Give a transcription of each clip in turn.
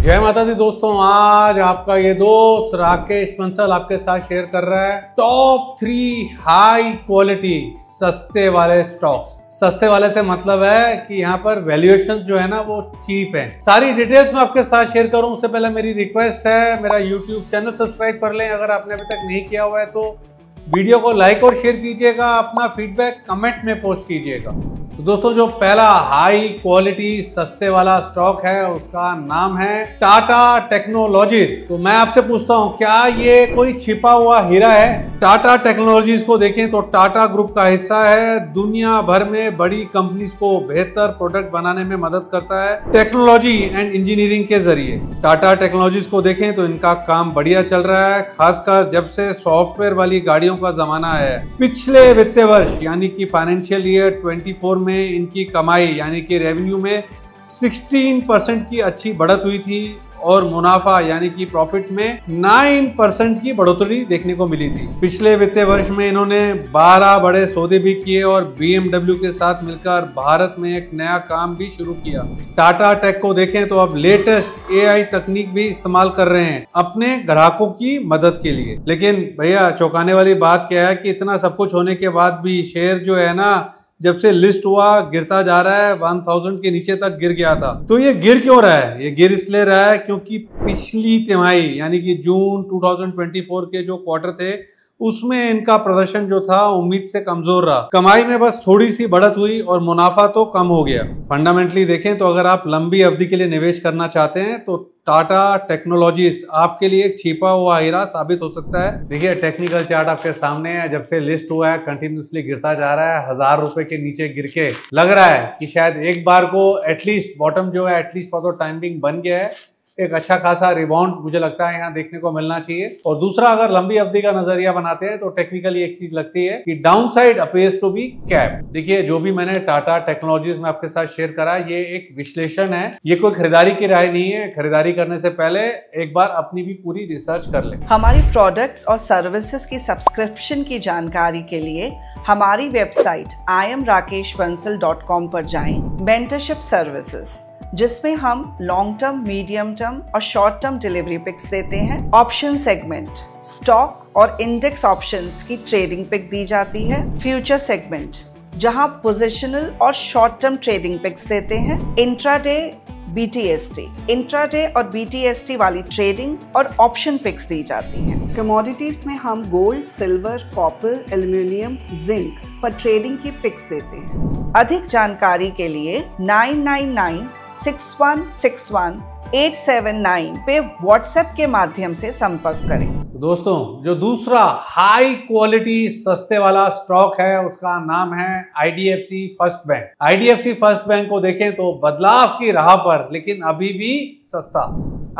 जय माता दी दोस्तों, आज आपका ये दोस्त राकेश बंसल आपके साथ शेयर कर रहा है टॉप 3 हाई क्वालिटी सस्ते वाले स्टॉक्स। सस्ते वाले से मतलब है कि यहाँ पर वैल्यूएशन जो है ना वो चीप है। सारी डिटेल्स मैं आपके साथ शेयर करूं उससे पहले मेरी रिक्वेस्ट है, मेरा यूट्यूब चैनल सब्सक्राइब कर लें अगर आपने अभी तक नहीं किया हुआ है तो। वीडियो को लाइक और शेयर कीजिएगा, अपना फीडबैक कमेंट में पोस्ट कीजिएगा। तो दोस्तों, जो पहला हाई क्वालिटी सस्ते वाला स्टॉक है उसका नाम है टाटा टेक्नोलॉजीज। तो मैं आपसे पूछता हूं, क्या ये कोई छिपा हुआ हीरा है? टाटा टेक्नोलॉजीज को देखें तो टाटा ग्रुप का हिस्सा है, दुनिया भर में बड़ी कंपनीज को बेहतर प्रोडक्ट बनाने में मदद करता है टेक्नोलॉजी एंड इंजीनियरिंग के जरिए। टाटा टेक्नोलॉजीज को देखें तो इनका काम बढ़िया चल रहा है, खासकर जब से सॉफ्टवेयर वाली गाड़ियों का जमाना है। पिछले वित्तीय वर्ष यानी कि फाइनेंशियल ईयर 24 में इनकी कमाई यानी कि रेवेन्यू में 16% की अच्छी बढ़त हुई थी और मुनाफा यानी कि प्रॉफिट में 9% की बढ़ोतरी देखने को मिली थी। पिछले वित्तीय वर्ष में इन्होंने 12 बड़े सौदे भी किए और BMW के साथ मिलकर भारत में एक नया काम भी शुरू किया। टाटा टेक को देखें तो अब लेटेस्ट AI तकनीक भी इस्तेमाल कर रहे हैं अपने ग्राहकों की मदद के लिए। लेकिन भैया, चौंकाने वाली बात क्या है कि इतना सब कुछ होने के बाद भी शेयर जो है ना, जब से लिस्ट हुआ गिरता जा रहा है, 1000 के नीचे तक गिर गया था। तो ये गिर क्यों रहा है? ये गिर इसलिए रहा है क्योंकि पिछली तिमाही यानी कि जून 2024 के जो क्वार्टर थे उसमें इनका प्रदर्शन जो था उम्मीद से कमजोर रहा। कमाई में बस थोड़ी सी बढ़त हुई और मुनाफा तो कम हो गया। फंडामेंटली देखें तो अगर आप लंबी अवधि के लिए निवेश करना चाहते हैं तो टाटा टेक्नोलॉजीज आपके लिए एक छिपा हुआ हीरा साबित हो सकता है। देखिए, टेक्निकल चार्ट आपके सामने है। जब से लिस्ट हुआ है कंटिन्यूसली गिरता जा रहा है, 1000 रुपए के नीचे गिर के लग रहा है कि शायद एक बार को एटलीस्ट बॉटम जो है at least for the time being बन गया है। एक अच्छा खासा रिबाउंड मुझे लगता है यहाँ देखने को मिलना चाहिए। और दूसरा, अगर लंबी अवधि का नजरिया बनाते हैं तो टेक्निकली एक चीज लगती है कि down side appears to be cap. देखिए, जो भी मैंने टाटा टेक्नोलॉजीज में आपके साथ शेयर करा ये एक विश्लेषण है, ये कोई खरीदारी की राय नहीं है। खरीदारी करने से पहले एक बार अपनी भी पूरी रिसर्च कर ले। हमारी प्रोडक्ट्स और सर्विसेज की सब्सक्रिप्शन की जानकारी के लिए हमारी वेबसाइट iamrakeshbansal.com पर जाएं। मेंटरशिप सर्विसेज, जिसमें हम लॉन्ग टर्म, मीडियम टर्म और शॉर्ट टर्म डिलीवरी पिक्स देते हैं। ऑप्शन सेगमेंट, स्टॉक और इंडेक्स ऑप्शंस की ट्रेडिंग पिक दी जाती है। फ्यूचर सेगमेंट, जहां पोजिशनल और शॉर्ट टर्म ट्रेडिंग पिक्स देते हैं। इंट्राडे, BTST, इंट्राडे और BTST वाली ट्रेडिंग और ऑप्शन पिक्स दी जाती हैं। कमोडिटीज में हम gold, silver, copper, aluminium, zinc पर ट्रेडिंग की पिक्स देते हैं। अधिक जानकारी के लिए 999-6161-879 पे व्हाट्सएप के माध्यम से संपर्क करें। दोस्तों, जो दूसरा हाई क्वालिटी सस्ते वाला स्टॉक है उसका नाम है IDFC first bank. IDFC first bank को देखें तो बदलाव की राह पर, लेकिन अभी भी सस्ता।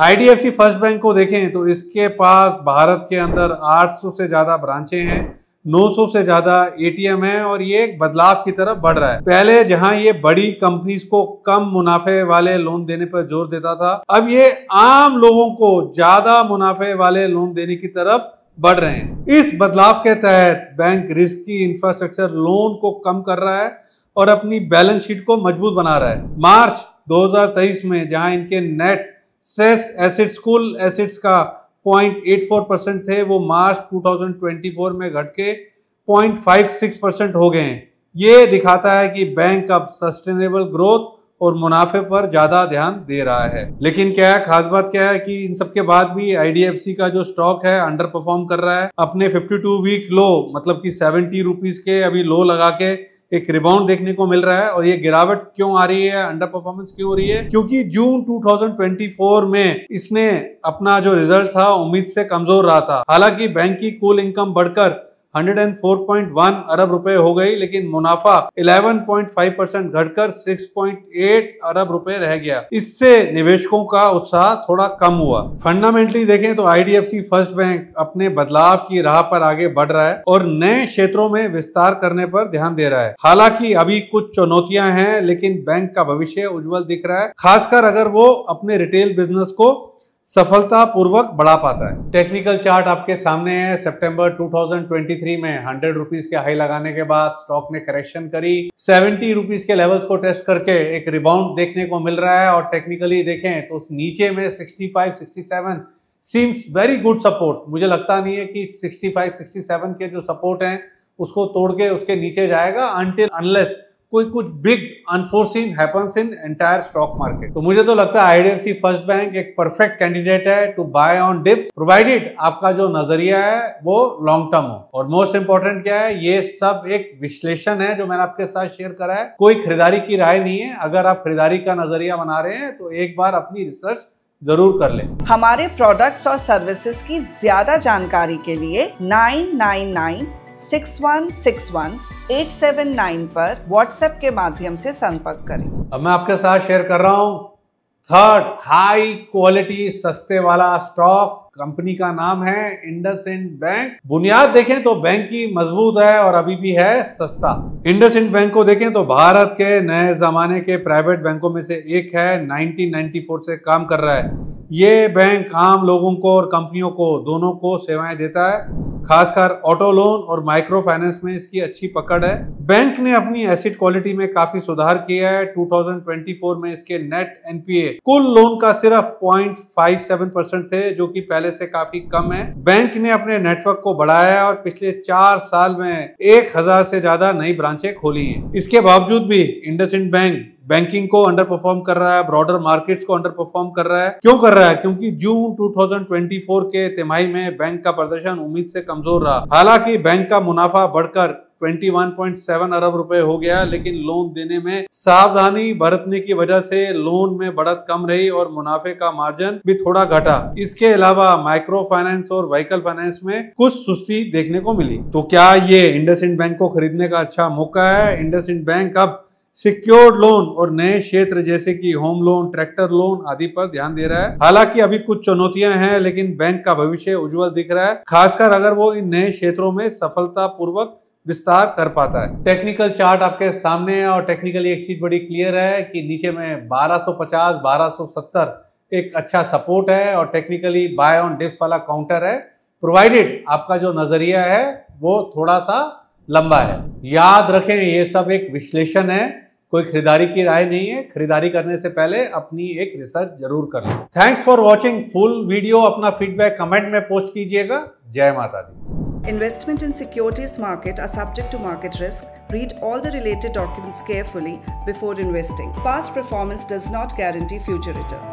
IDFC फर्स्ट बैंक को देखें तो इसके पास भारत के अंदर 800 से ज्यादा ब्रांचें हैं, 900 से ज्यादा ATM है और ये एक बदलाव की तरफ बढ़ रहा है। पहले जहां ये बड़ी कंपनीज को कम मुनाफे वाले लोन देने पर जोर देता था, अब ये आम लोगों को ज्यादा मुनाफे वाले लोन देने की तरफ बढ़ रहे हैं। इस बदलाव के तहत बैंक रिस्की इंफ्रास्ट्रक्चर लोन को कम कर रहा है और अपनी बैलेंस शीट को मजबूत बना रहा है। मार्च 2023 में जहां इनके नेट स्ट्रेस एसिड्स, कुल एसिड्स का 0.84% थे, वो मार्च 2024 में घट के 0.56% हो गए हैं। ये दिखाता है कि बैंक अब सस्टेनेबल ग्रोथ और मुनाफे पर ज्यादा ध्यान दे रहा है। लेकिन क्या है, खास बात क्या है कि इन सब के बाद भी IDFC का जो स्टॉक है अंडर परफॉर्म कर रहा है। अपने 52 वीक लो मतलब कि 70 रुपीज के अभी लो लगा के एक रिबाउंड देखने को मिल रहा है। और ये गिरावट क्यों आ रही है, अंडर परफॉर्मेंस क्यों हो रही है? क्योंकि जून 2024 में इसने अपना जो रिजल्ट था उम्मीद से कमजोर रहा था। हालांकि बैंक की कुल इनकम बढ़कर 104.1 अरब रुपए हो गई, लेकिन मुनाफा 11.5% घटकर 6.8 अरब रुपए रह गया। इससे निवेशकों का उत्साह थोड़ा कम हुआ। फंडामेंटली देखें तो IDFC फर्स्ट बैंक अपने बदलाव की राह पर आगे बढ़ रहा है और नए क्षेत्रों में विस्तार करने पर ध्यान दे रहा है। हालांकि अभी कुछ चुनौतियां हैं, लेकिन बैंक का भविष्य उज्जवल दिख रहा है, खासकर अगर वो अपने रिटेल बिजनेस को सफलता पूर्वक बढ़ा पाता है। टेक्निकल चार्ट आपके सामने है। सितंबर 2023 में 100 रुपीज के हाई लगाने के बाद स्टॉक ने करेक्शन करी, 70 रुपीज के लेवल्स को टेस्ट करके एक रिबाउंड देखने को मिल रहा है और टेक्निकली देखें तो नीचे में 65-67 सीम्स वेरी गुड सपोर्ट। मुझे लगता नहीं है कि 65-67 के जो सपोर्ट हैं उसको तोड़ के उसके नीचे जाएगा अनटिल अनलेस कोई कुछ big unforeseen happens in entire stock market. तो मुझे तो लगता है IDFC फर्स्ट बैंक एक परफेक्ट कैंडिडेट है to buy on dip, provided आपका जो नजरिया है वो लॉन्ग टर्म हो। और मोस्ट इंपॉर्टेंट क्या है, ये सब एक विश्लेषण है जो मैंने आपके साथ शेयर करा है, कोई खरीदारी की राय नहीं है। अगर आप खरीदारी का नजरिया बना रहे हैं तो एक बार अपनी रिसर्च जरूर कर लें। हमारे प्रोडक्ट्स और सर्विसेज की ज्यादा जानकारी के लिए 999-6161-879 पर व्हाट्सएप के माध्यम से संपर्क करें। अब मैं आपके साथ शेयर कर रहा हूं थर्ड हाई क्वालिटी सस्ते वाला स्टॉक। कंपनी का नाम है इंडसइंड बैंक। बुनियाद देखें तो बैंक की मजबूत है और अभी भी है सस्ता। इंडसइंड बैंक को देखें तो भारत के नए जमाने के प्राइवेट बैंकों में से एक है। 1994 से काम कर रहा है। ये बैंक आम लोगों को और कंपनियों को दोनों को सेवाएं देता है। खासकर ऑटो लोन और माइक्रो फाइनेंस में इसकी अच्छी पकड़ है। बैंक ने अपनी एसेट क्वालिटी में काफी सुधार किया है। 2024 में इसके नेट NPA कुल लोन का सिर्फ 0.57% थे, जो कि पहले से काफी कम है। बैंक ने अपने नेटवर्क को बढ़ाया है और पिछले 4 साल में 1000 से ज्यादा नई ब्रांचें खोली हैं। इसके बावजूद भी इंडसइंड बैंक बैंकिंग को अंडर परफॉर्म कर रहा है, ब्रॉडर मार्केट्स को अंडर परफॉर्म कर रहा है। क्यों कर रहा है? क्योंकि जून 2024 के तिमाही में बैंक का प्रदर्शन उम्मीद से कमजोर रहा। हालांकि बैंक का मुनाफा बढ़कर 21.7 अरब रुपए हो गया, लेकिन लोन देने में सावधानी बरतने की वजह से लोन में बढ़त कम रही और मुनाफे का मार्जिन भी थोड़ा घटा। इसके अलावा माइक्रो फाइनेंस और व्हीकल फाइनेंस में कुछ सुस्ती देखने को मिली। तो क्या ये इंडसइंड बैंक को खरीदने का अच्छा मौका है? इंडसइंड बैंक अब सिक्योर्ड लोन और नए क्षेत्र जैसे कि होम लोन, ट्रैक्टर लोन आदि पर ध्यान दे रहा है। हालांकि अभी कुछ चुनौतियां हैं, लेकिन बैंक का भविष्य उज्जवल दिख रहा है, खासकर अगर वो इन नए क्षेत्रों में सफलतापूर्वक विस्तार कर पाता है। टेक्निकल चार्ट आपके सामने है और टेक्निकली एक चीज बड़ी क्लियर है कि नीचे में 1250, 1270 एक अच्छा सपोर्ट है और टेक्निकली बाय ऑन डिप्स वाला काउंटर है, प्रोवाइडेड आपका जो नजरिया है वो थोड़ा सा लंबा है। याद रखें ये सब एक विश्लेषण है, कोई खरीदारी की राय नहीं है। खरीदारी करने से पहले अपनी एक रिसर्च जरूर कर लें। Thanks for watching full video. अपना फीडबैक कमेंट में पोस्ट कीजिएगा। जय माता दी। Investment in securities market are subject to market risk. Read all the related documents carefully before investing. Past performance does not guarantee future return.